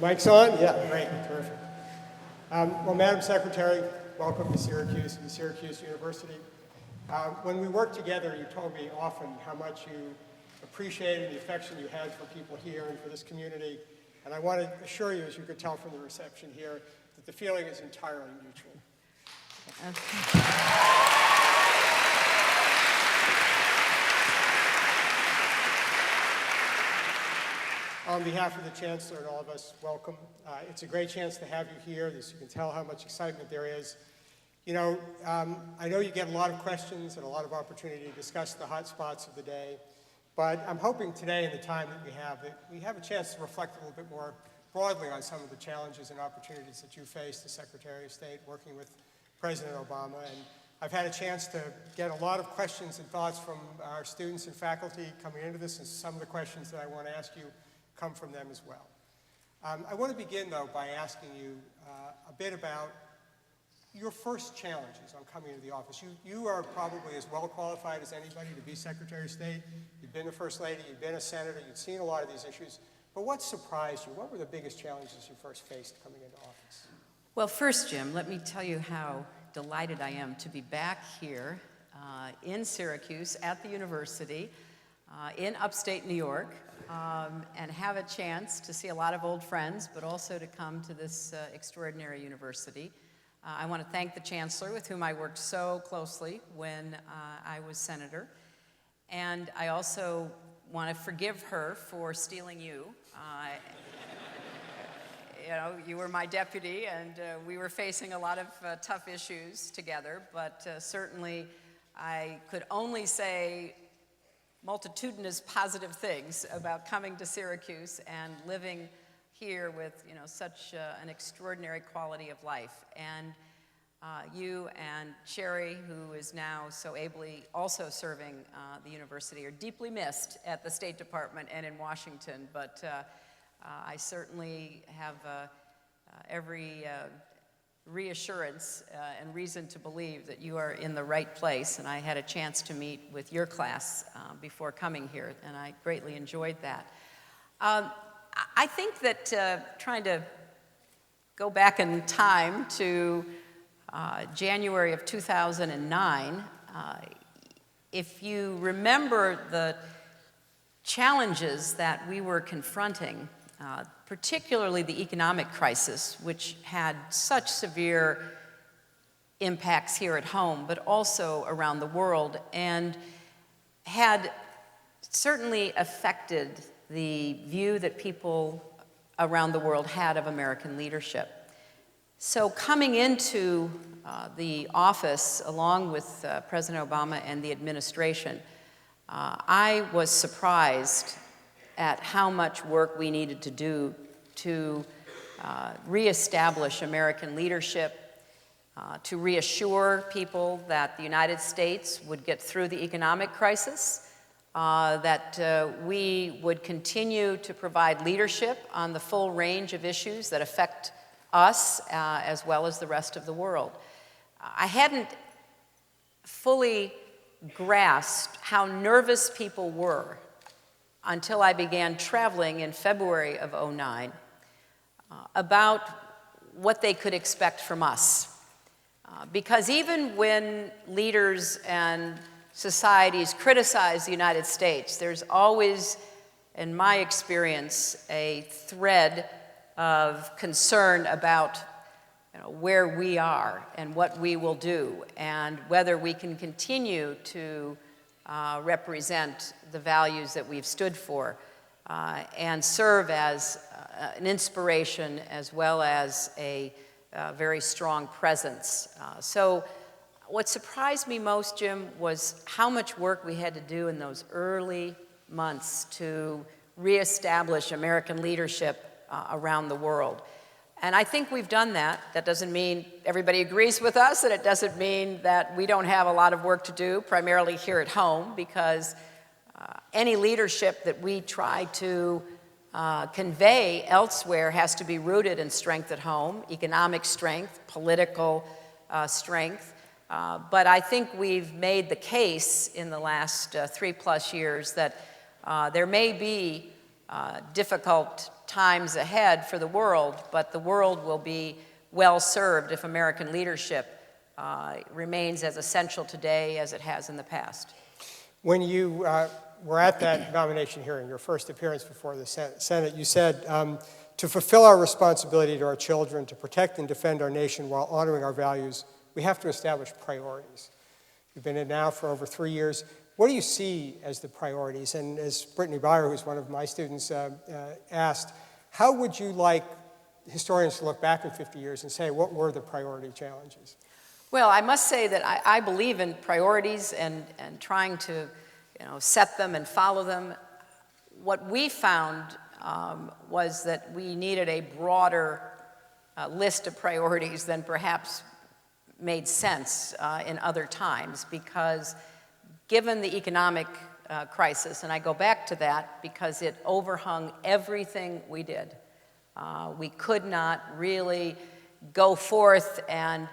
Mic's on? Yeah, great, terrific. Well, Madam Secretary, welcome to Syracuse and Syracuse University. When we worked together, you told me often how much you appreciated the affection you had for people here and for this community. And I want to assure you, as you could tell from the reception here, that the feeling is entirely mutual. On behalf of the Chancellor and all of us, welcome. It's a great chance to have you here. As you can tell how much excitement there is. You know, I know you get a lot of questions and a lot of opportunity to discuss the hot spots of the day, but I'm hoping today in the time that we have a chance to reflect a little bit more broadly on some of the challenges and opportunities that you face as Secretary of State working with President Obama. And I've had a chance to get a lot of questions and thoughts from our students and faculty coming into this, and some of the questions that I want to ask you come from them as well. I want to begin, though, by asking you a bit about your first challenges on coming into the office. You are probably as well qualified as anybody to be Secretary of State. You've been a First Lady, you've been a Senator, you've seen a lot of these issues. But what surprised you? What were the biggest challenges you first faced coming into office? Well, first, Jim, let me tell you how delighted I am to be back here in Syracuse at the university in upstate New York. And have a chance to see a lot of old friends, but also to come to this extraordinary university. I want to thank the Chancellor, with whom I worked so closely when I was Senator. And I also want to forgive her for stealing you. You know, you were my deputy, and we were facing a lot of tough issues together, but certainly I could only say multitudinous positive things about coming to Syracuse and living here with, you know, such an extraordinary quality of life. And you and Sherry, who is now so ably also serving the university, are deeply missed at the State Department and in Washington, but I certainly have every reassurance and reason to believe that you are in the right place, and I had a chance to meet with your class before coming here, and I greatly enjoyed that. I think that trying to go back in time to January of 2009, if you remember the challenges that we were confronting, particularly the economic crisis, which had such severe impacts here at home, but also around the world, and had certainly affected the view that people around the world had of American leadership. So coming into the office, along with President Obama and the administration, I was surprised at how much work we needed to do to reestablish American leadership, to reassure people that the United States would get through the economic crisis, that we would continue to provide leadership on the full range of issues that affect us as well as the rest of the world. I hadn't fully grasped how nervous people were until I began traveling in February of '09 about what they could expect from us. Because even when leaders and societies criticize the United States, there's always, in my experience, a thread of concern about where we are and what we will do, and whether we can continue to represent the values that we've stood for and serve as an inspiration as well as a very strong presence. So what surprised me most, Jim, was how much work we had to do in those early months to reestablish American leadership around the world. And I think we've done that. That doesn't mean everybody agrees with us, and it doesn't mean that we don't have a lot of work to do, primarily here at home, because any leadership that we try to convey elsewhere has to be rooted in strength at home, economic strength, political strength. But I think we've made the case in the last 3+ years that there may be difficult times ahead for the world, but the world will be well served if American leadership remains as essential today as it has in the past. When you were at that nomination hearing, your first appearance before the Senate, you said, to fulfill our responsibility to our children, to protect and defend our nation while honoring our values, we have to establish priorities. You've been in now for over 3 years. What do you see as the priorities? And as Brittany Byer, who's one of my students, asked, how would you like historians to look back in 50 years and say, what were the priority challenges? Well, I must say that I believe in priorities and trying to set them and follow them. What we found was that we needed a broader list of priorities than perhaps made sense in other times, because given the economic crisis, and I go back to that because it overhung everything we did, we could not really go forth and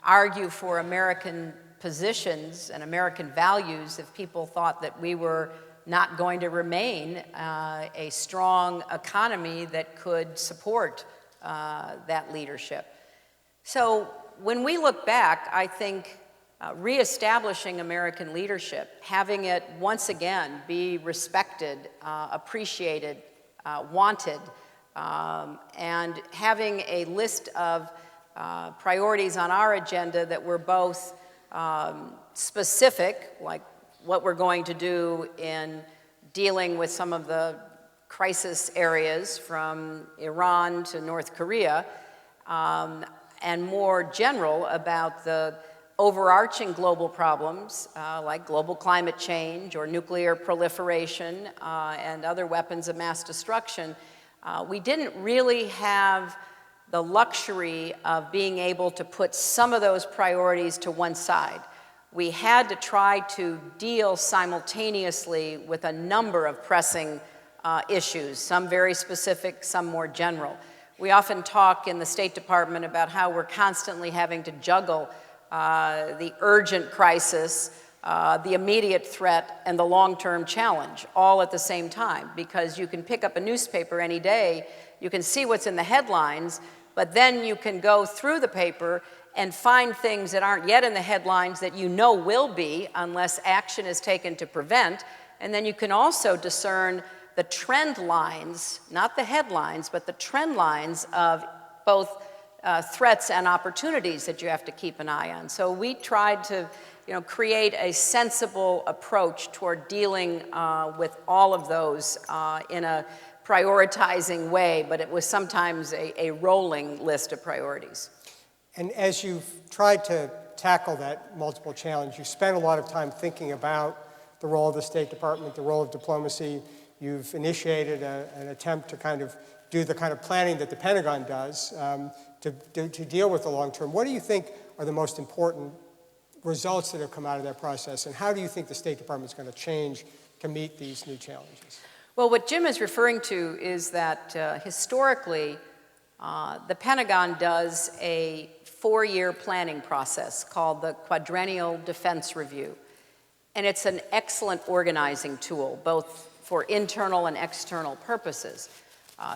argue for American positions and American values if people thought that we were not going to remain a strong economy that could support that leadership. So when we look back, I think reestablishing American leadership, having it once again be respected, appreciated, wanted, and having a list of priorities on our agenda that were both specific, like what we're going to do in dealing with some of the crisis areas from Iran to North Korea, and more general about the overarching global problems like global climate change or nuclear proliferation and other weapons of mass destruction. We didn't really have the luxury of being able to put some of those priorities to one side. We had to try to deal simultaneously with a number of pressing issues, some very specific, some more general. We often talk in the State Department about how we're constantly having to juggle the urgent crisis, the immediate threat, and the long-term challenge all at the same time, because you can pick up a newspaper any day, you can see what's in the headlines, but then you can go through the paper and find things that aren't yet in the headlines that you know will be unless action is taken to prevent. And then you can also discern the trend lines, not the headlines, but the trend lines of both threats and opportunities that you have to keep an eye on. So we tried to create a sensible approach toward dealing with all of those in a prioritizing way, but it was sometimes a rolling list of priorities. And as you've tried to tackle that multiple challenge, you spent a lot of time thinking about the role of the State Department, the role of diplomacy. You've initiated an attempt to kind of do the kind of planning that the Pentagon does to deal with the long term. What do you think are the most important results that have come out of that process, and how do you think the State Department is going to change to meet these new challenges? Well, what Jim is referring to is that historically, the Pentagon does a 4-year planning process called the Quadrennial Defense Review. And it's an excellent organizing tool, both for internal and external purposes.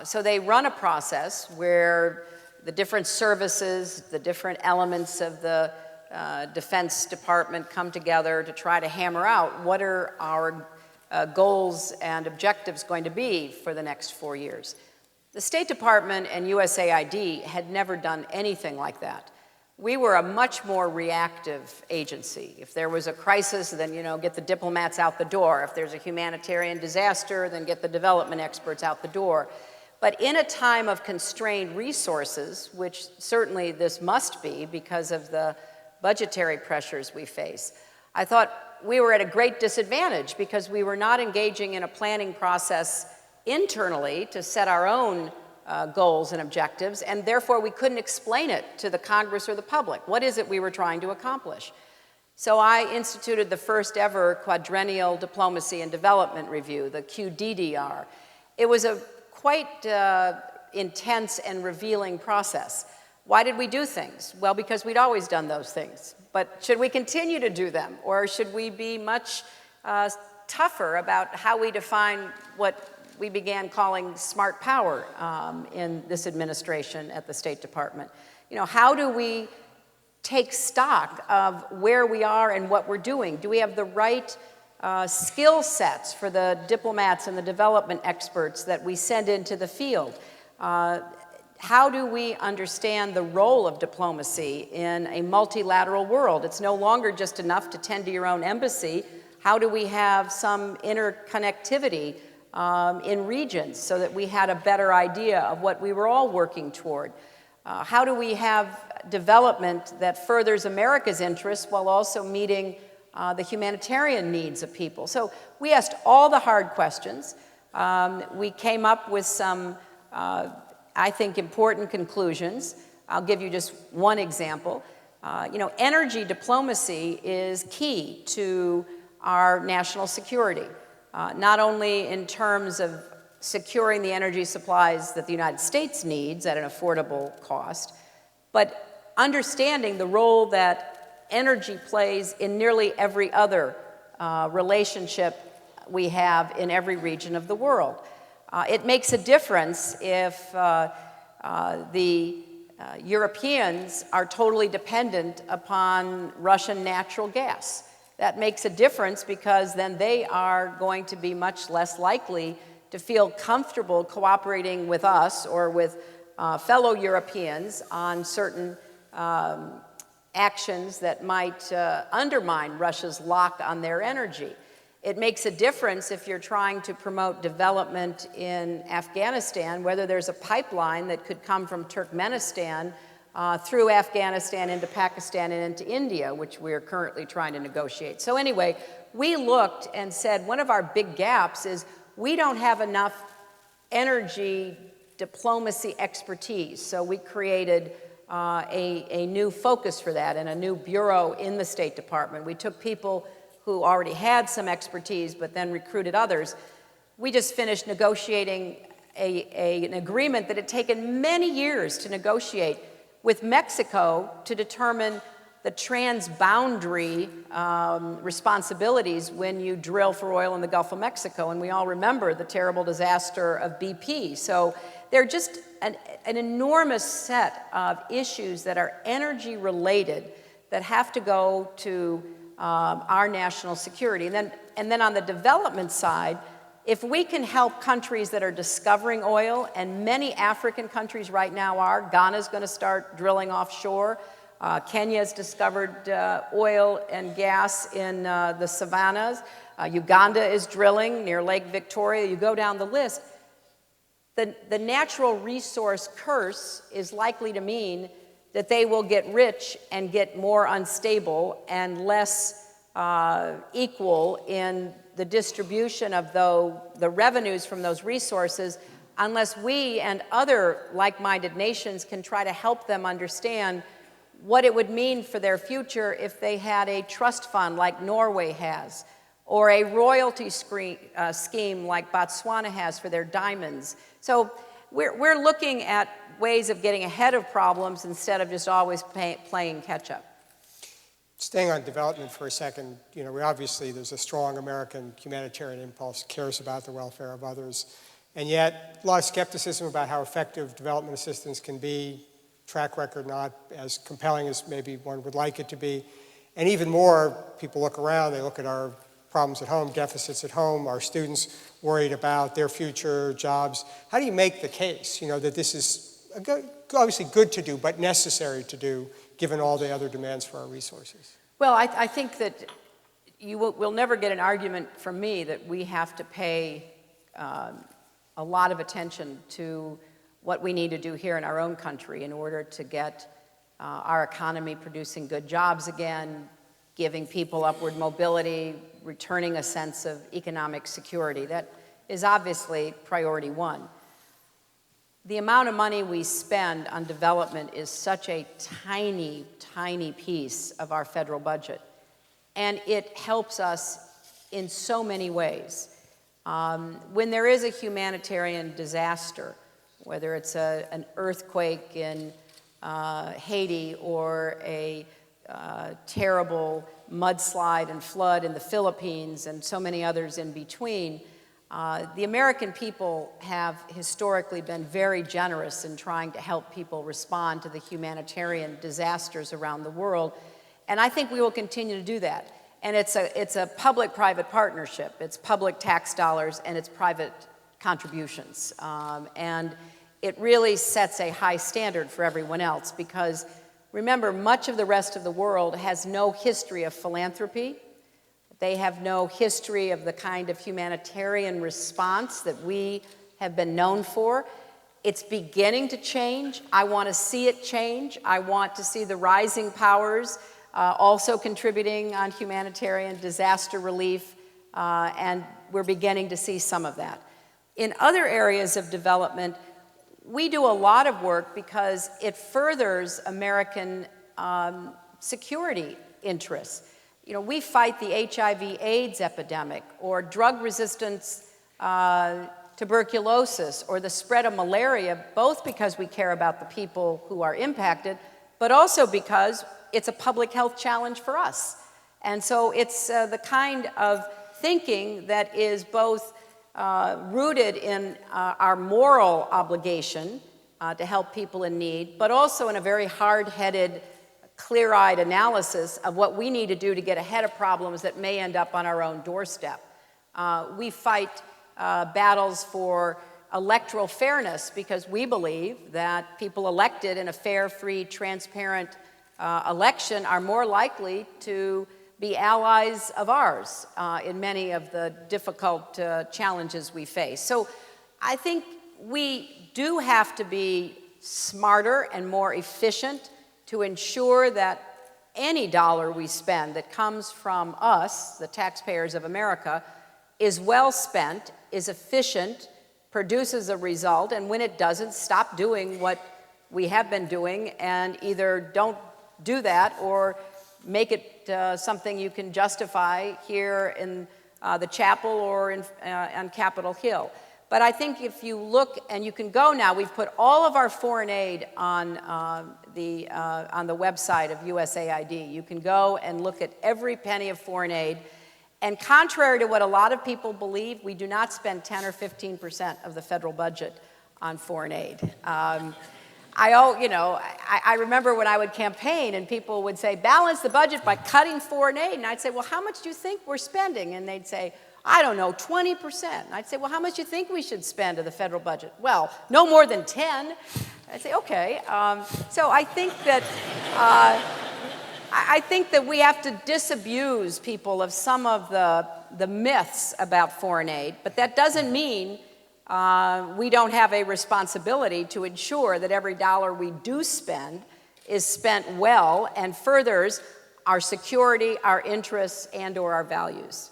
So they run a process where the different services, the different elements of the Defense Department come together to try to hammer out what are our goals and objectives going to be for the next 4 years. The State Department and USAID had never done anything like that. We were a much more reactive agency. If there was a crisis, then get the diplomats out the door. If there's a humanitarian disaster, then get the development experts out the door. But in a time of constrained resources, which certainly this must be because of the budgetary pressures we face, I thought we were at a great disadvantage because we were not engaging in a planning process internally to set our own goals and objectives, and therefore we couldn't explain it to the Congress or the public. What is it we were trying to accomplish? So I instituted the first ever Quadrennial Diplomacy and Development Review, the QDDR. It was a quite intense and revealing process. Why did we do things? Well, because we'd always done those things. But should we continue to do them, or should we be much tougher about how we define what we began calling smart power in this administration at the State Department. You know, how do we take stock of where we are and what we're doing? Do we have the right skill sets for the diplomats and the development experts that we send into the field? How do we understand the role of diplomacy in a multilateral world? It's no longer just enough to tend to your own embassy. How do we have some interconnectivity in regions so that we had a better idea of what we were all working toward? How do we have development that furthers America's interests while also meeting the humanitarian needs of people? So we asked all the hard questions. We came up with some, I think, important conclusions. I'll give you just one example. You know, energy diplomacy is key to our national security, not only in terms of securing the energy supplies that the United States needs at an affordable cost, but understanding the role that energy plays in nearly every other relationship we have in every region of the world. It makes a difference if the Europeans are totally dependent upon Russian natural gas. That makes a difference because then they are going to be much less likely to feel comfortable cooperating with us or with fellow Europeans on certain actions that might undermine Russia's lock on their energy. It makes a difference if you're trying to promote development in Afghanistan, whether there's a pipeline that could come from Turkmenistan through Afghanistan into Pakistan and into India, which we're currently trying to negotiate. So anyway, we looked and said one of our big gaps is we don't have enough energy diplomacy expertise. So we created a new focus for that and a new bureau in the State Department. We took people who already had some expertise but then recruited others. We just finished negotiating an agreement that had taken many years to negotiate with Mexico to determine the transboundary responsibilities when you drill for oil in the Gulf of Mexico. And we all remember the terrible disaster of BP. So they're just an enormous set of issues that are energy related that have to go to our national security. And then on the development side, if we can help countries that are discovering oil, and many African countries right now are, Ghana's going to start drilling offshore. Kenya's discovered oil and gas in the savannas. Uganda is drilling near Lake Victoria. You go down the list. The natural resource curse is likely to mean that they will get rich and get more unstable and less equal in the distribution of the revenues from those resources unless we and other like-minded nations can try to help them understand what it would mean for their future if they had a trust fund like Norway has, or a royalty scheme like Botswana has for their diamonds. So we're looking at ways of getting ahead of problems instead of just always playing catch-up. Staying on development for a second, you know, obviously there's a strong American humanitarian impulse, cares about the welfare of others, and yet a lot of skepticism about how effective development assistance can be, track record not as compelling as maybe one would like it to be, and even more, people look around, they look at our problems at home, deficits at home, our students worried about their future, jobs. How do you make the case, you know, that this is obviously good to do, but necessary to do, given all the other demands for our resources? Well, I think that we'll never get an argument from me that we have to pay a lot of attention to what we need to do here in our own country in order to get our economy producing good jobs again, giving people upward mobility, returning a sense of economic security. That is obviously priority one. The amount of money we spend on development is such a tiny, tiny piece of our federal budget, and it helps us in so many ways. When there is a humanitarian disaster, whether it's an earthquake in Haiti or a terrible mudslide and flood in the Philippines and so many others in between, The American people have historically been very generous in trying to help people respond to the humanitarian disasters around the world, and I think we will continue to do that. And it's a public-private partnership. It's public tax dollars and it's private contributions. And it really sets a high standard for everyone else because, remember, much of the rest of the world has no history of philanthropy. They have no history of the kind of humanitarian response that we have been known for. It's beginning to change. I want to see it change. I want to see the rising powers also contributing on humanitarian disaster relief, and we're beginning to see some of that. In other areas of development, we do a lot of work because it furthers American security interests. You know, we fight the HIV/AIDS epidemic or drug resistance, tuberculosis, or the spread of malaria, both because we care about the people who are impacted, but also because it's a public health challenge for us. And so it's the kind of thinking that is both rooted in our moral obligation to help people in need, but also in a very hard-headed, clear-eyed analysis of what we need to do to get ahead of problems that may end up on our own doorstep. We fight battles for electoral fairness because we believe that people elected in a fair, free, transparent election are more likely to be allies of ours in many of the difficult challenges we face. So I think we do have to be smarter and more efficient to ensure that any dollar we spend that comes from us, the taxpayers of America, is well spent, is efficient, produces a result, and when it doesn't, stop doing what we have been doing and either don't do that or make it something you can justify here in the chapel or on Capitol Hill. But I think if you look, and you can go now, we've put all of our foreign aid on the website of USAID. You can go and look at every penny of foreign aid. And contrary to what a lot of people believe, we do not spend 10 or 15% of the federal budget on foreign aid. I remember when I would campaign and people would say, balance the budget by cutting foreign aid. And I'd say, well, how much do you think we're spending? And they'd say, I don't know, 20%. And I'd say, well, how much do you think we should spend of the federal budget? Well, no more than 10. I'd say, okay. So I think that we have to disabuse people of some of the myths about foreign aid, but that doesn't mean we don't have a responsibility to ensure that every dollar we do spend is spent well and furthers our security, our interests, and/or our values.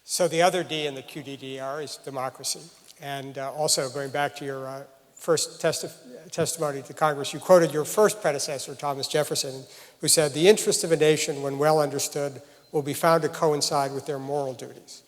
So the other D in the QDDR is democracy. And also going back to your first testimony to Congress, you quoted your first predecessor, Thomas Jefferson, who said, the interest of a nation, when well understood, will be found to coincide with their moral duties.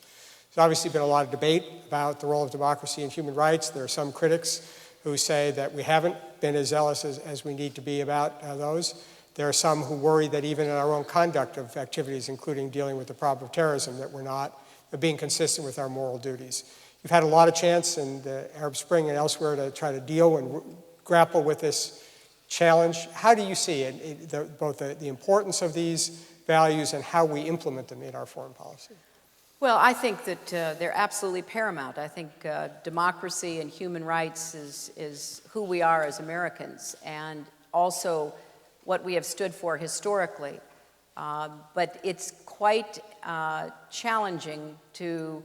There's obviously been a lot of debate about the role of democracy and human rights. There are some critics who say that we haven't been as zealous as we need to be about those. There are some who worry that even in our own conduct of activities, including dealing with the problem of terrorism, that we're not being consistent with our moral duties. You've had a lot of chance in the Arab Spring and elsewhere to try to deal and grapple with this challenge. How do you see it, both the importance of these values and how we implement them in our foreign policy? Well, I think that they're absolutely paramount. I think democracy and human rights is who we are as Americans and also what we have stood for historically. But it's quite challenging to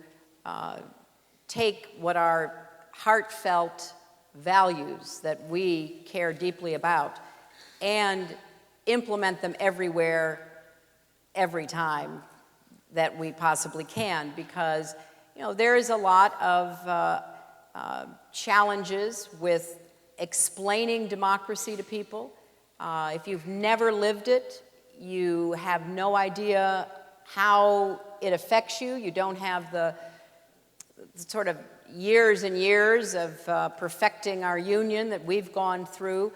take what are heartfelt values that we care deeply about and implement them everywhere, every time that we possibly can, because there is a lot of challenges with explaining democracy to people. If you've never lived it, you have no idea how it affects you. You don't have the sort of years and years of perfecting our union that we've gone through.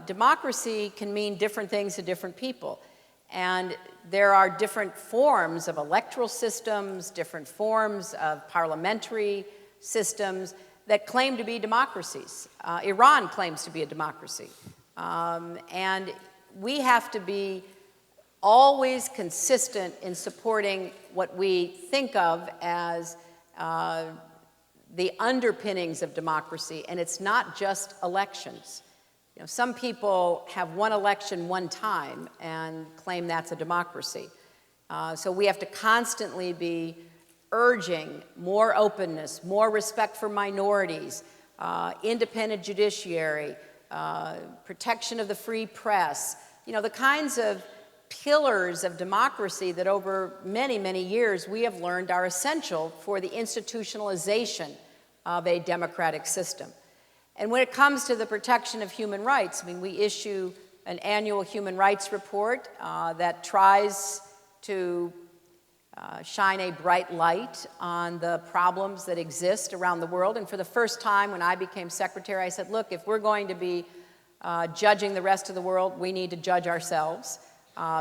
Democracy can mean different things to different people. And there are different forms of electoral systems, different forms of parliamentary systems that claim to be democracies. Iran claims to be a democracy. And we have to be always consistent in supporting what we think of as the underpinnings of democracy, and it's not just elections. You know, some people have one election one time and claim that's a democracy. So we have to constantly be urging more openness, more respect for minorities, independent judiciary, protection of the free press, you know, the kinds of pillars of democracy that over many, many years we have learned are essential for the institutionalization of a democratic system. And when it comes to the protection of human rights, I mean, we issue an annual human rights report that tries to shine a bright light on the problems that exist around the world. And for the first time when I became secretary, I said, look, if we're going to be judging the rest of the world, we need to judge ourselves.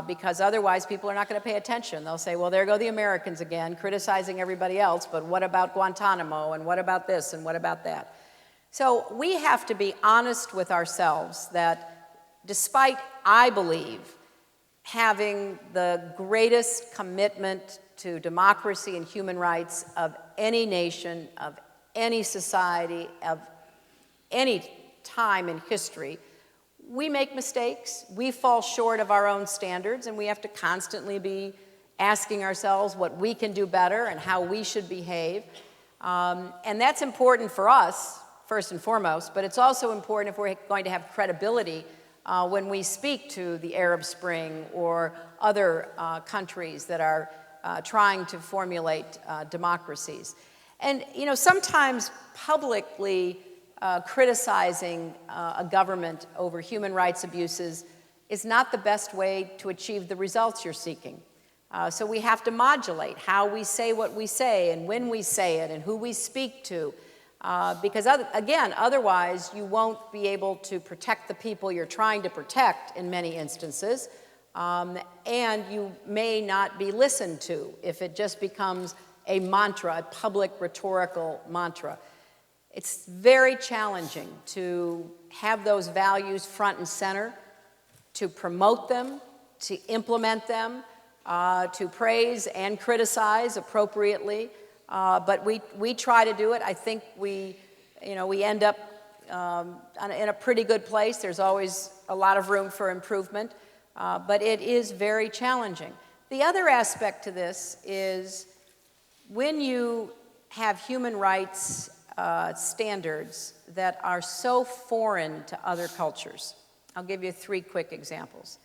Because otherwise people are not going to pay attention. They'll say, well, there go the Americans again, criticizing everybody else, but what about Guantanamo, and what about this, and what about that? So we have to be honest with ourselves that despite, I believe, having the greatest commitment to democracy and human rights of any nation, of any society, of any time in history, we make mistakes, we fall short of our own standards, and we have to constantly be asking ourselves what we can do better and how we should behave. And that's important for us, first and foremost, but it's also important if we're going to have credibility when we speak to the Arab Spring or other countries that are trying to formulate democracies. And, you know, sometimes publicly criticizing a government over human rights abuses is not the best way to achieve the results you're seeking. So we have to modulate how we say what we say and when we say it and who we speak to. Because, again, otherwise you won't be able to protect the people you're trying to protect in many instances. And you may not be listened to if it just becomes a mantra, a public rhetorical mantra. It's very challenging to have those values front and center, to promote them, to implement them, to praise and criticize appropriately. But we try to do it. I think we end up in a pretty good place. There's always a lot of room for improvement, but it is very challenging. The other aspect to this is when you have human rights standards that are so foreign to other cultures. I'll give you 3 quick examples.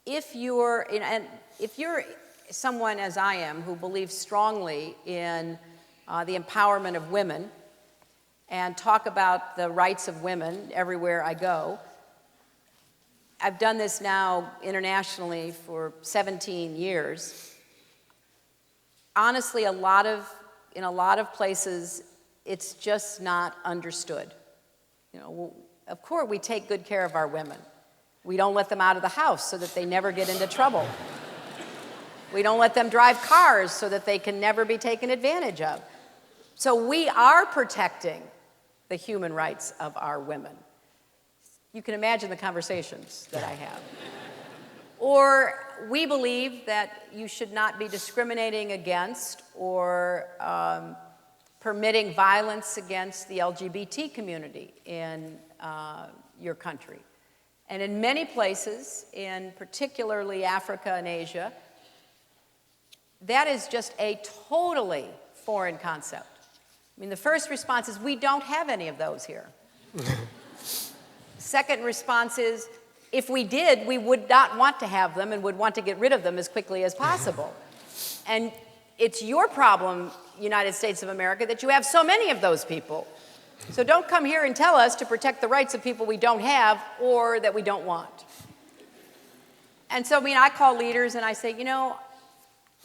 If you're someone, as I am, who believes strongly in the empowerment of women and talk about the rights of women everywhere I go, I've done this now internationally for 17 years. Honestly, in a lot of places, it's just not understood. You know, of course, we take good care of our women. We don't let them out of the house so that they never get into trouble. We don't let them drive cars so that they can never be taken advantage of. So we are protecting the human rights of our women. You can imagine the conversations that I have. Or we believe that you should not be discriminating against or permitting violence against the LGBT community in your country. And in many places, in particularly Africa and Asia, that is just a totally foreign concept. I mean, the first response is, we don't have any of those here. Second response is, if we did, we would not want to have them and would want to get rid of them as quickly as possible. And it's your problem, United States of America, that you have so many of those people. So don't come here and tell us to protect the rights of people we don't have or that we don't want. And so, I mean, I call leaders and I say, you know,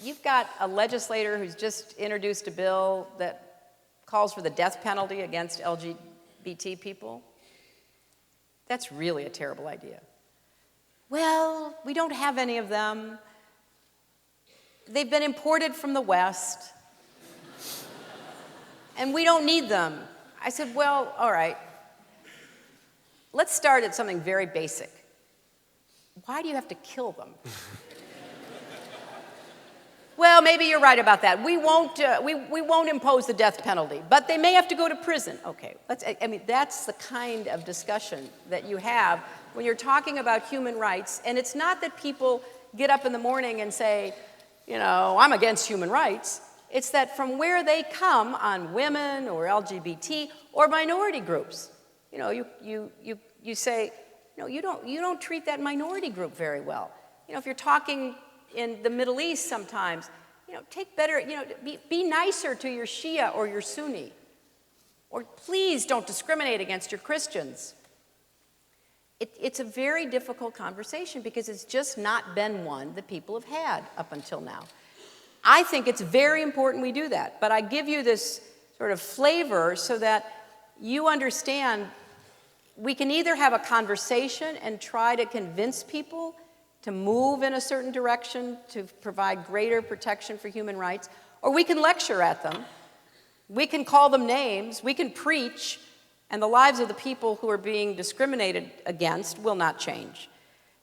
you've got a legislator who's just introduced a bill that calls for the death penalty against LGBT people. That's really a terrible idea. Well, we don't have any of them. They've been imported from the West, and we don't need them. I said, well, all right. Let's start at something very basic. Why do you have to kill them? Well, maybe you're right about that. We won't impose the death penalty, but they may have to go to prison. Okay, that's the kind of discussion that you have when you're talking about human rights. And it's not that people get up in the morning and say, you know, I'm against human rights. It's that from where they come on women or LGBT or minority groups, you know, you say, no, you don't treat that minority group very well. You know, if you're talking in the Middle East sometimes, you know, take better, you know, be nicer to your Shia or your Sunni. Or please don't discriminate against your Christians. It's a very difficult conversation because it's just not been one that people have had up until now. I think it's very important we do that, but I give you this sort of flavor so that you understand we can either have a conversation and try to convince people to move in a certain direction to provide greater protection for human rights, or we can lecture at them, we can call them names, we can preach, and the lives of the people who are being discriminated against will not change.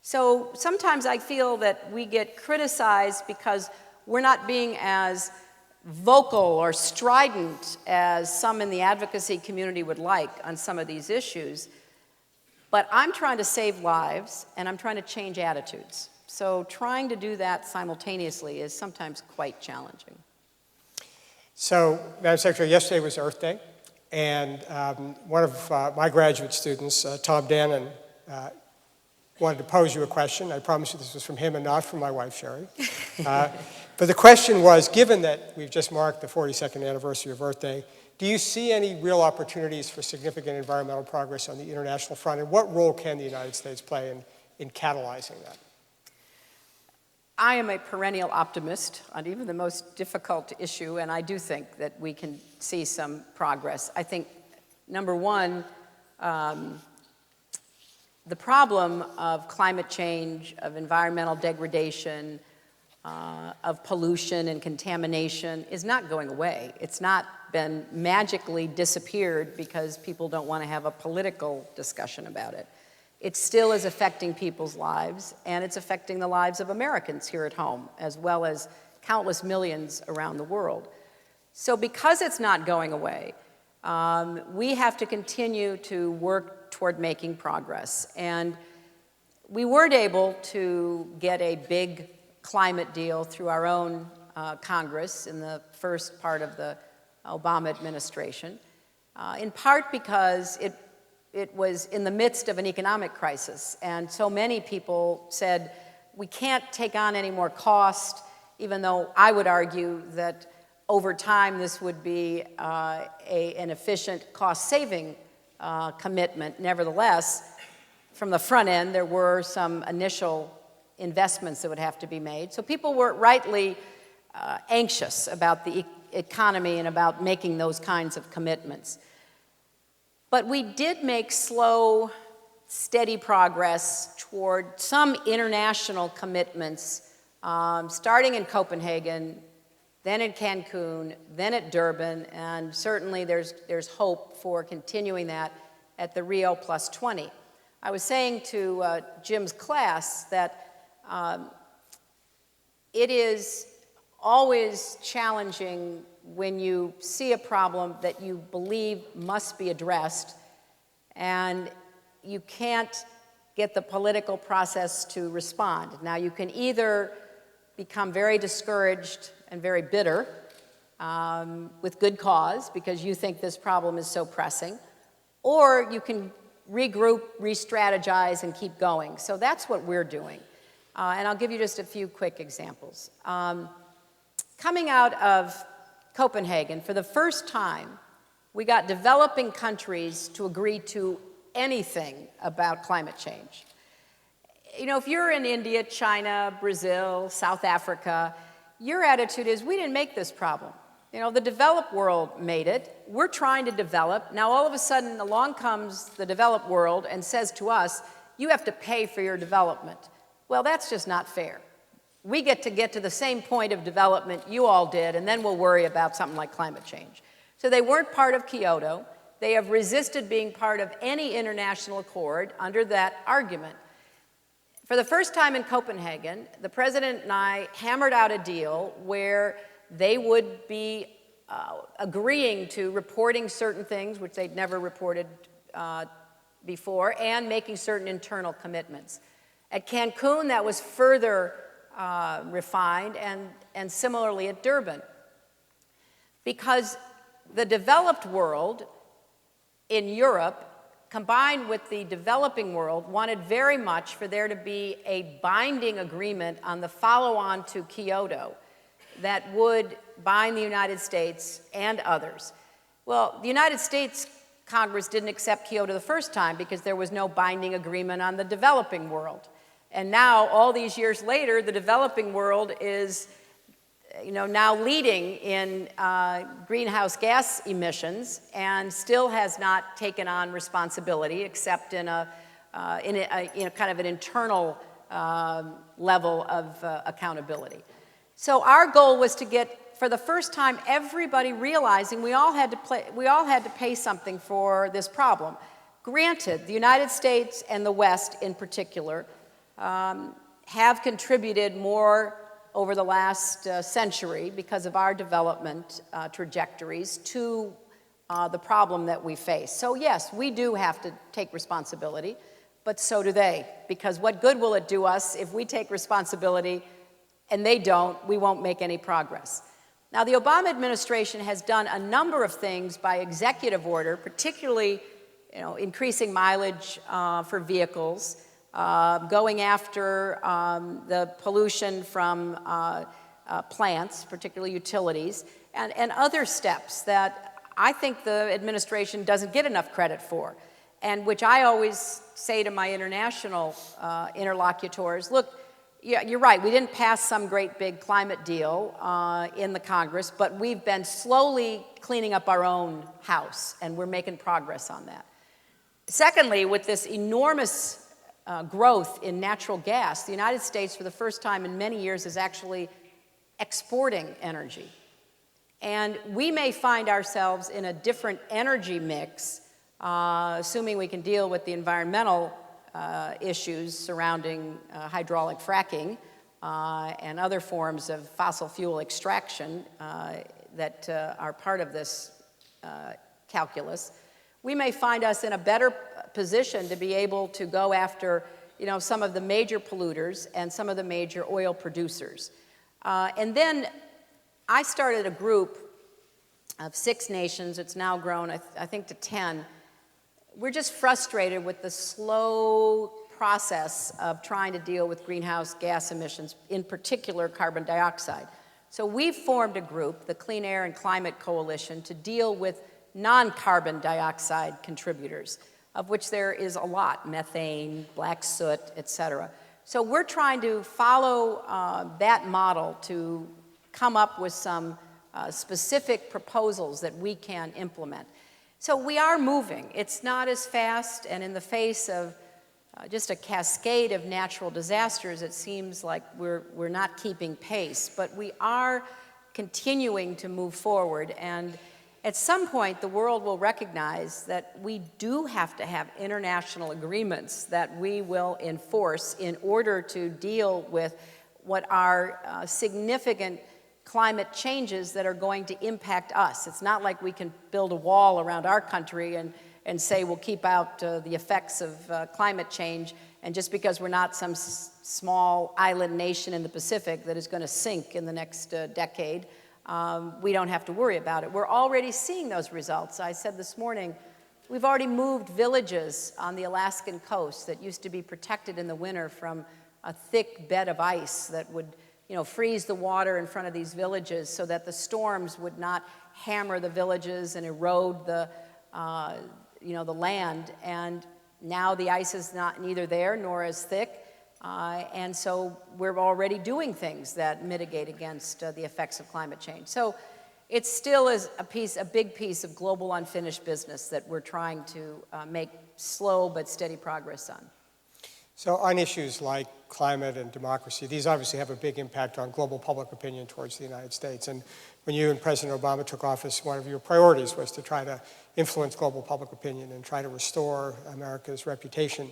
So sometimes I feel that we get criticized because we're not being as vocal or strident as some in the advocacy community would like on some of these issues. But I'm trying to save lives, and I'm trying to change attitudes. So trying to do that simultaneously is sometimes quite challenging. So, Madam Secretary, yesterday was Earth Day, and one of my graduate students, Tom Dannon, wanted to pose you a question. I promise you this was from him and not from my wife, Sherry. But the question was, given that we've just marked the 42nd anniversary of Earth Day, do you see any real opportunities for significant environmental progress on the international front, and what role can the United States play in catalyzing that? I am a perennial optimist on even the most difficult issue, and I do think that we can see some progress. I think, number one, the problem of climate change, of environmental degradation, of pollution and contamination is not going away. It's not been magically disappeared because people don't want to have a political discussion about it. It still is affecting people's lives, and it's affecting the lives of Americans here at home, as well as countless millions around the world. So because it's not going away, we have to continue to work toward making progress. And we weren't able to get a big climate deal through our own Congress in the first part of the Obama administration, in part because it was in the midst of an economic crisis, and so many people said, we can't take on any more cost, even though I would argue that over time this would be an efficient cost-saving commitment. Nevertheless, from the front end, there were some initial investments that would have to be made. So people were rightly anxious about the economy and about making those kinds of commitments. But we did make slow, steady progress toward some international commitments, starting in Copenhagen, then in Cancun, then at Durban, and certainly there's hope for continuing that at the Rio +20. I was saying to Jim's class that it is always challenging when you see a problem that you believe must be addressed and you can't get the political process to respond. Now, you can either become very discouraged and very bitter with good cause because you think this problem is so pressing, or you can regroup, re-strategize, and keep going. So that's what we're doing. And I'll give you just a few quick examples. Coming out of Copenhagen, for the first time, we got developing countries to agree to anything about climate change. You know, if you're in India, China, Brazil, South Africa, your attitude is, we didn't make this problem. You know, the developed world made it. We're trying to develop. Now, all of a sudden, along comes the developed world and says to us, you have to pay for your development. Well, that's just not fair. We get to the same point of development you all did, and then we'll worry about something like climate change. So they weren't part of Kyoto. They have resisted being part of any international accord under that argument. For the first time in Copenhagen, the president and I hammered out a deal where they would be agreeing to reporting certain things, which they'd never reported before, and making certain internal commitments. At Cancun, that was further refined, and similarly at Durban. Because the developed world in Europe, combined with the developing world, wanted very much for there to be a binding agreement on the follow-on to Kyoto that would bind the United States and others. Well, the United States Congress didn't accept Kyoto the first time because there was no binding agreement on the developing world. And now, all these years later, the developing world is now leading in greenhouse gas emissions and still has not taken on responsibility except in a kind of an internal level of accountability. So our goal was to get, for the first time, everybody realizing we all had to pay something for this problem. Granted, the United States and the West in particular have contributed more over the last century because of our development trajectories to the problem that we face. So yes, we do have to take responsibility, but so do they, because what good will it do us if we take responsibility and they don't? We won't make any progress. Now, the Obama administration has done a number of things by executive order, particularly increasing mileage for vehicles, going after the pollution from plants, particularly utilities, and other steps that I think the administration doesn't get enough credit for, and which I always say to my international interlocutors, look, yeah, you're right, we didn't pass some great big climate deal in the Congress, but we've been slowly cleaning up our own house, and we're making progress on that. Secondly, with this enormous growth in natural gas, the United States, for the first time in many years, is actually exporting energy. And we may find ourselves in a different energy mix, assuming we can deal with the environmental issues surrounding hydraulic fracking and other forms of fossil fuel extraction that are part of this calculus. We may find us in a better position to be able to go after, some of the major polluters and some of the major oil producers. And then I started a group of 6 nations. It's now grown, I think, to 10. We're just frustrated with the slow process of trying to deal with greenhouse gas emissions, in particular carbon dioxide. So we've formed a group, the Clean Air and Climate Coalition, to deal with non-carbon dioxide contributors, of which there is a lot: methane, black soot, et cetera. So we're trying to follow that model to come up with some specific proposals that we can implement. So we are moving. It's not as fast, and in the face of just a cascade of natural disasters, it seems like we're not keeping pace, but we are continuing to move forward. And at some point, the world will recognize that we do have to have international agreements that we will enforce in order to deal with what are significant climate changes that are going to impact us. It's not like we can build a wall around our country and say we'll keep out the effects of climate change, and just because we're not some small island nation in the Pacific that is going to sink in the next decade, we don't have to worry about it. We're already seeing those results. I said this morning, we've already moved villages on the Alaskan coast that used to be protected in the winter from a thick bed of ice that would freeze the water in front of these villages so that the storms would not hammer the villages and erode the land. And now the ice is neither there nor as thick. And so we're already doing things that mitigate against the effects of climate change. So it still is a big piece of global unfinished business that we're trying to make slow but steady progress on. So on issues like climate and democracy, these obviously have a big impact on global public opinion towards the United States. And when you and President Obama took office, one of your priorities was to try to influence global public opinion and try to restore America's reputation.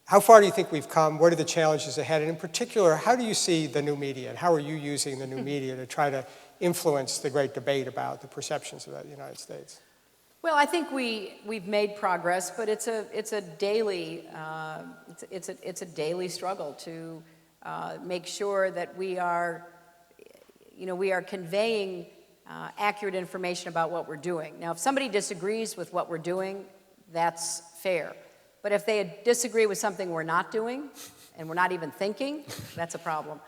How far do you think we've come? What are the challenges ahead? And in particular, how do you see the new media? And how are you using the new media to try to influence the great debate about the perceptions of the United States? Well, I think we've made progress, but it's a daily struggle to make sure that we are conveying accurate information about what we're doing. Now, if somebody disagrees with what we're doing, that's fair. But if they disagree with something we're not doing, and we're not even thinking, that's a problem.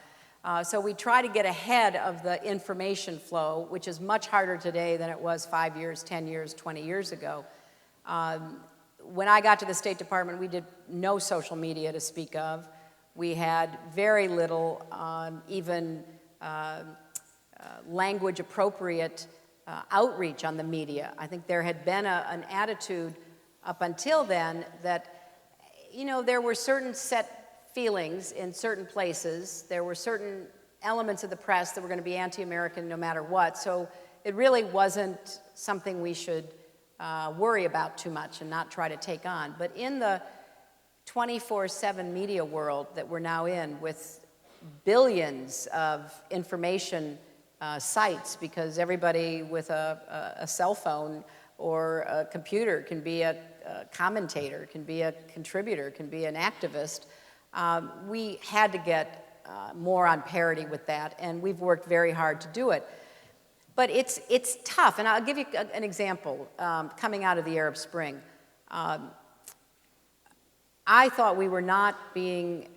So we try to get ahead of the information flow, which is much harder today than it was 5 years, 10 years, 20 years ago. When I got to the State Department, we did no social media to speak of. We had very little even language-appropriate outreach on the media. I think there had been an attitude up until then that, there were certain set feelings in certain places. There were certain elements of the press that were going to be anti-American no matter what. So it really wasn't something we should worry about too much and not try to take on. But in the 24/7 media world that we're now in, with billions of information sites, because everybody with a cell phone or a computer can be a commentator, can be a contributor, can be an activist, we had to get more on parity with that, and we've worked very hard to do it. But it's tough, and I'll give you an example. Coming out of the Arab Spring, I thought we were not being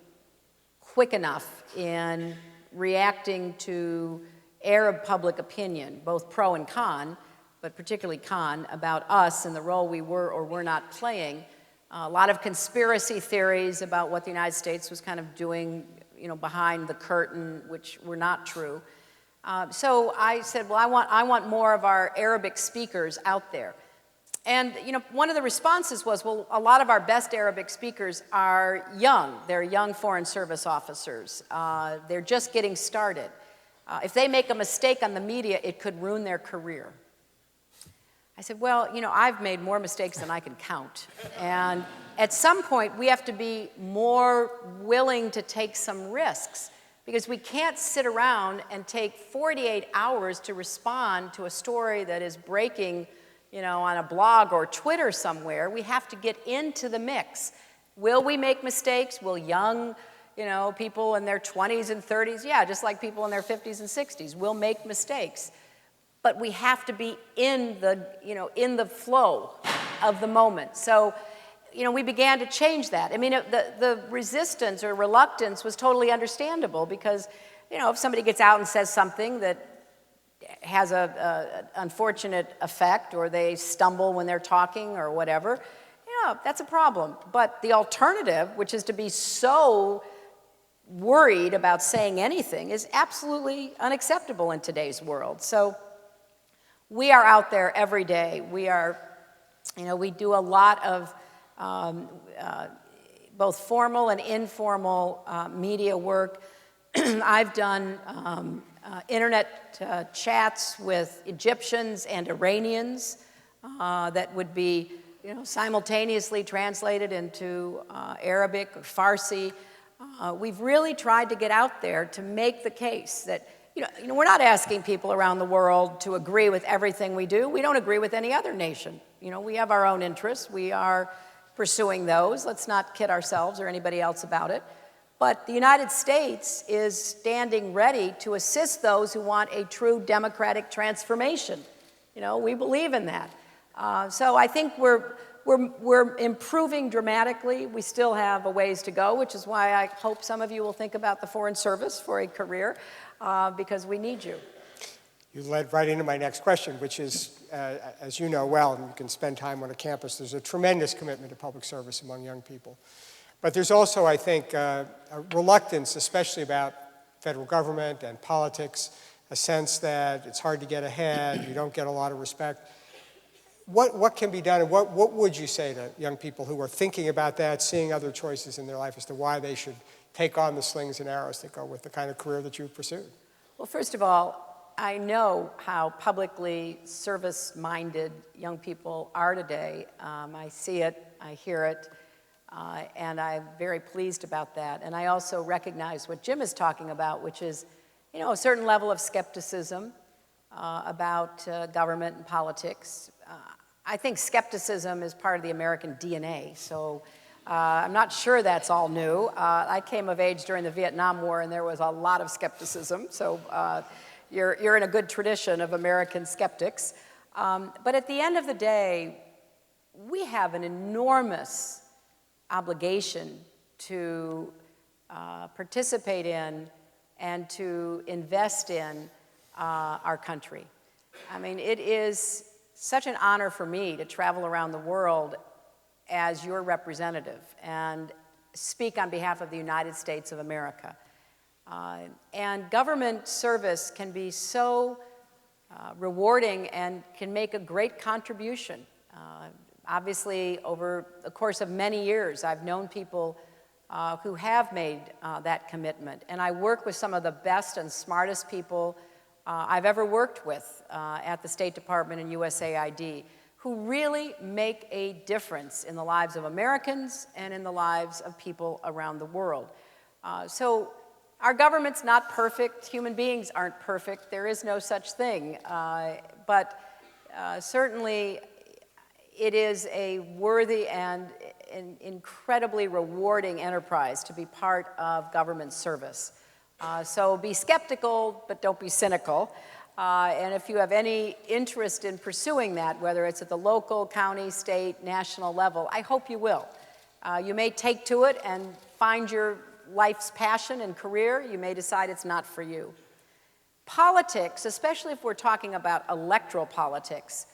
quick enough in reacting to Arab public opinion, both pro and con, but particularly con, about us and the role we were or were not playing. A lot of conspiracy theories about what the United States was kind of doing, behind the curtain, which were not true. So I said, well, I want more of our Arabic speakers out there. And, one of the responses was, well, a lot of our best Arabic speakers are young. They're young Foreign Service officers. They're just getting started. If they make a mistake on the media, it could ruin their career. I said, well, I've made more mistakes than I can count. And at some point, we have to be more willing to take some risks, because we can't sit around and take 48 hours to respond to a story that is breaking, on a blog or Twitter somewhere. We have to get into the mix. Will we make mistakes? Will young, people in their 20s and 30s, yeah, just like people in their 50s and 60s, will make mistakes. But we have to be in the flow of the moment. So, we began to change that. I mean, the resistance or reluctance was totally understandable, because, if somebody gets out and says something that has an unfortunate effect, or they stumble when they're talking or whatever, that's a problem. But the alternative, which is to be so worried about saying anything, is absolutely unacceptable in today's world. So we are out there every day. We are, we do a lot of both formal and informal media work. I've done internet chats with Egyptians and Iranians that would be, simultaneously translated into Arabic or Farsi. We've really tried to get out there to make the case that, we're not asking people around the world to agree with everything we do. We don't agree with any other nation. We have our own interests. We are pursuing those. Let's not kid ourselves or anybody else about it. But the United States is standing ready to assist those who want a true democratic transformation. We believe in that. So I think we're improving dramatically. We still have a ways to go, which is why I hope some of you will think about the Foreign Service for a career, because we need you. You led right into my next question, which is, as you know well, and you can spend time on a campus, there's a tremendous commitment to public service among young people. But there's also, I think, a reluctance, especially about federal government and politics, a sense that it's hard to get ahead, you don't get a lot of respect. what can be done, and what would you say to young people who are thinking about that, seeing other choices in their life as to why they should take on the slings and arrows that go with the kind of career that you've pursued? Well, first of all, I know how publicly service-minded young people are today. I see it, I hear it, and I'm very pleased about that. And I also recognize what Jim is talking about, which is, you know, a certain level of skepticism about government and politics. I think skepticism is part of the American DNA, so I'm not sure that's all new. I came of age during the Vietnam War, and there was a lot of skepticism, so you're in a good tradition of American skeptics. But at the end of the day, we have an enormous obligation to participate in and to invest in our country. I mean, it is such an honor for me to travel around the world as your representative and speak on behalf of the United States of America. And government service can be so rewarding and can make a great contribution. Obviously, over the course of many years, I've known people who have made that commitment. And I work with some of the best and smartest people I've ever worked with at the State Department and USAID, who really make a difference in the lives of Americans and in the lives of people around the world. So our government's not perfect. Human beings aren't perfect. There is no such thing. But certainly, it is a worthy and an incredibly rewarding enterprise to be part of government service. So be skeptical, but don't be cynical. And if you have any interest in pursuing that, whether it's at the local, county, state, national level, I hope you will. You may take to it and find your life's passion and career. You may decide it's not for you. Politics, especially if we're talking about electoral politics,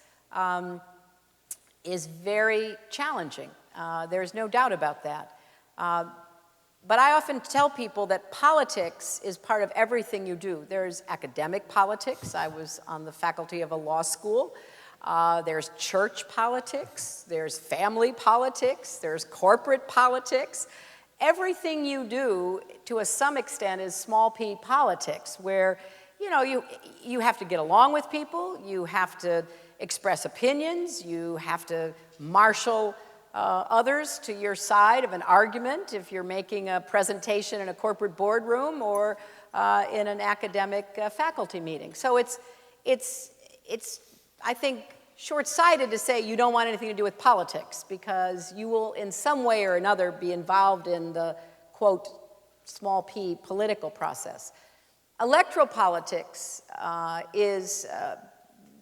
is very challenging. There's no doubt about that. But I often tell people that politics is part of everything you do. There's academic politics. I was on the faculty of a law school. There's church politics. There's family politics. There's corporate politics. Everything you do, to some extent, is small p politics, where you have to get along with people. You have to express opinions. You have to marshal others to your side of an argument if you're making a presentation in a corporate boardroom or in an academic faculty meeting. So it's I think, short-sighted to say you don't want anything to do with politics, because you will in some way or another be involved in the, quote, small p political process. Electoral politics is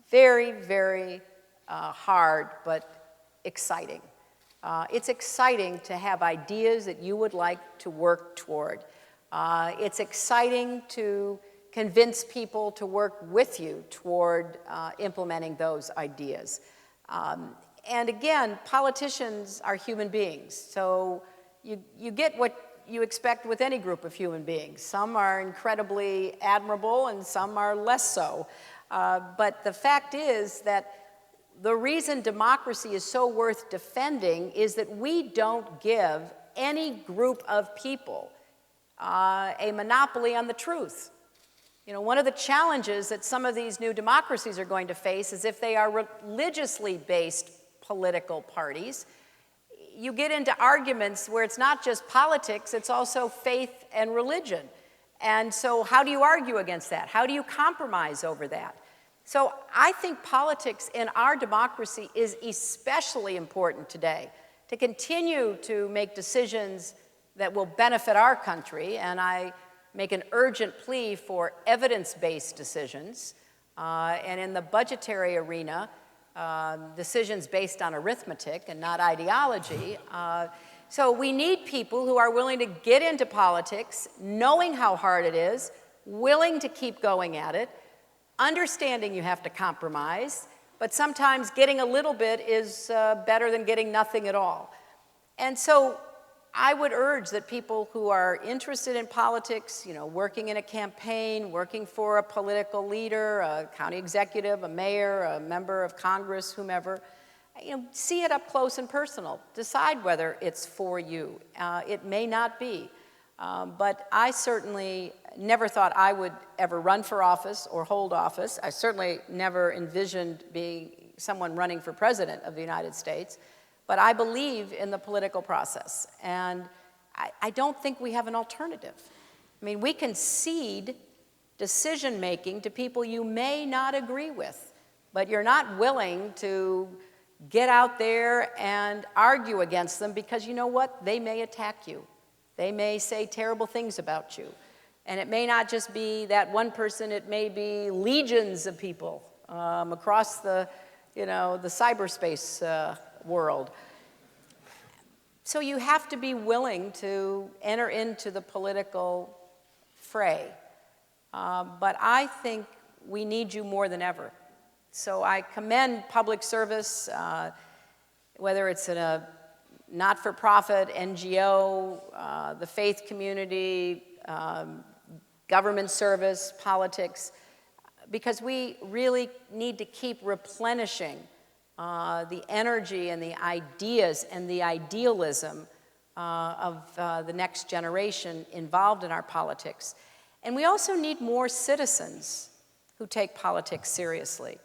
very, very hard, but exciting. It's exciting to have ideas that you would like to work toward. It's exciting to convince people to work with you toward implementing those ideas. And again, politicians are human beings, so you get what you expect with any group of human beings. Some are incredibly admirable and some are less so. But the fact is that the reason democracy is so worth defending is that we don't give any group of people a monopoly on the truth. You know, one of the challenges that some of these new democracies are going to face is if they are religiously based political parties, you get into arguments where it's not just politics, it's also faith and religion. And so how do you argue against that? How do you compromise over that? So I think politics in our democracy is especially important today, to continue to make decisions that will benefit our country, and I make an urgent plea for evidence-based decisions, and in the budgetary arena, decisions based on arithmetic and not ideology. So we need people who are willing to get into politics, knowing how hard it is, willing to keep going at it, understanding you have to compromise, but sometimes getting a little bit is better than getting nothing at all. And so I would urge that people who are interested in politics, working in a campaign, working for a political leader, a county executive, a mayor, a member of Congress, whomever, see it up close and personal. Decide whether it's for you. It may not be. But I certainly never thought I would ever run for office or hold office. I certainly never envisioned being someone running for president of the United States. But I believe in the political process. And I don't think we have an alternative. I mean, we can cede decision-making to people you may not agree with, but you're not willing to get out there and argue against them because you know what? They may attack you. They may say terrible things about you. And it may not just be that one person, it may be legions of people across the cyberspace world. So you have to be willing to enter into the political fray. But I think we need you more than ever. So I commend public service, whether it's in a not-for-profit, NGO, the faith community, government service, politics, because we really need to keep replenishing the energy and the ideas and the idealism of the next generation involved in our politics. And we also need more citizens who take politics seriously.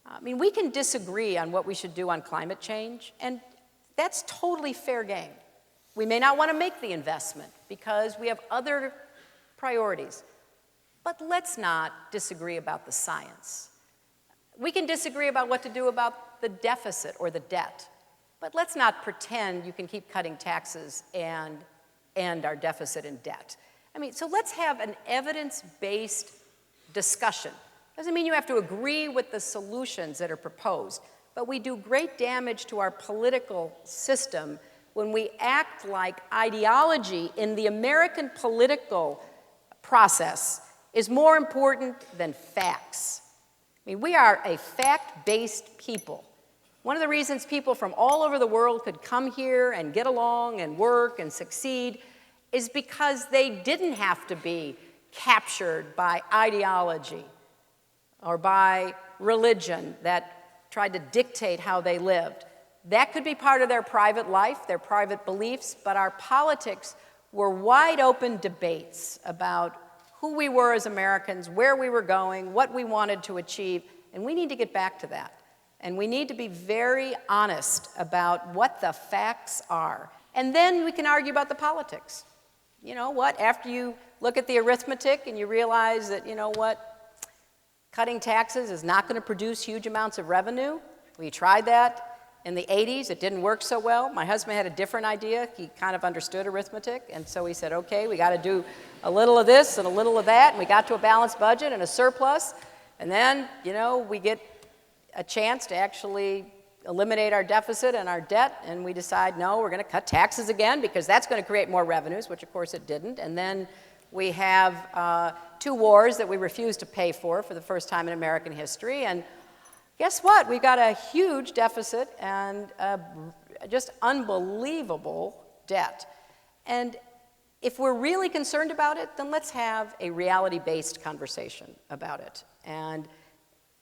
I mean, we can disagree on what we should do on climate change, and that's totally fair game. We may not want to make the investment because we have other priorities. But let's not disagree about the science. We can disagree about what to do about the deficit or the debt, but let's not pretend you can keep cutting taxes and end our deficit and debt. I mean, so let's have an evidence-based discussion. Doesn't mean you have to agree with the solutions that are proposed, but we do great damage to our political system when we act like ideology in the American political process is more important than facts. I mean, we are a fact-based people. One of the reasons people from all over the world could come here and get along and work and succeed is because they didn't have to be captured by ideology or by religion that tried to dictate how they lived. That could be part of their private life, their private beliefs, but our politics were wide open debates about who we were as Americans, where we were going, what we wanted to achieve, and we need to get back to that. And we need to be very honest about what the facts are. And then we can argue about the politics. You know what, after you look at the arithmetic and you realize that, you know what, cutting taxes is not going to produce huge amounts of revenue. We tried that in the 80s. It didn't work so well. My husband had a different idea. He kind of understood arithmetic, and so he said, okay, we got to do a little of this and a little of that, and we got to a balanced budget and a surplus, and then, you know, we get a chance to actually eliminate our deficit and our debt, and we decide, no, we're going to cut taxes again because that's going to create more revenues, which of course it didn't, and then we have 2 wars that we refused to pay for the first time in American history, and guess what? We've got a huge deficit and just unbelievable debt. And if we're really concerned about it, then let's have a reality-based conversation about it. And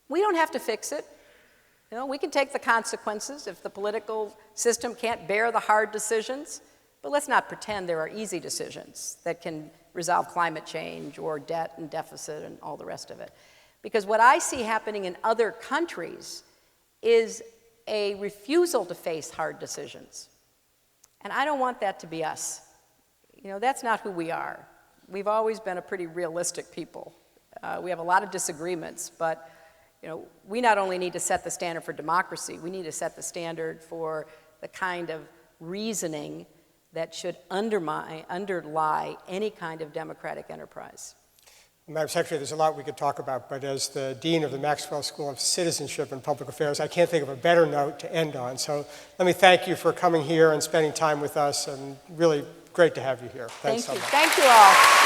we don't have to fix it. You know, we can take the consequences if the political system can't bear the hard decisions, but let's not pretend there are easy decisions that can resolve climate change or debt and deficit and all the rest of it. Because what I see happening in other countries is a refusal to face hard decisions. And I don't want that to be us. You know, that's not who we are. We've always been a pretty realistic people. We have a lot of disagreements, but you know, we not only need to set the standard for democracy, we need to set the standard for the kind of reasoning that should underlie any kind of democratic enterprise. Madam Secretary, there's a lot we could talk about, but as the Dean of the Maxwell School of Citizenship and Public Affairs, I can't think of a better note to end on. So let me thank you for coming here and spending time with us, and really great to have you here. Thanks so much. Thank you all.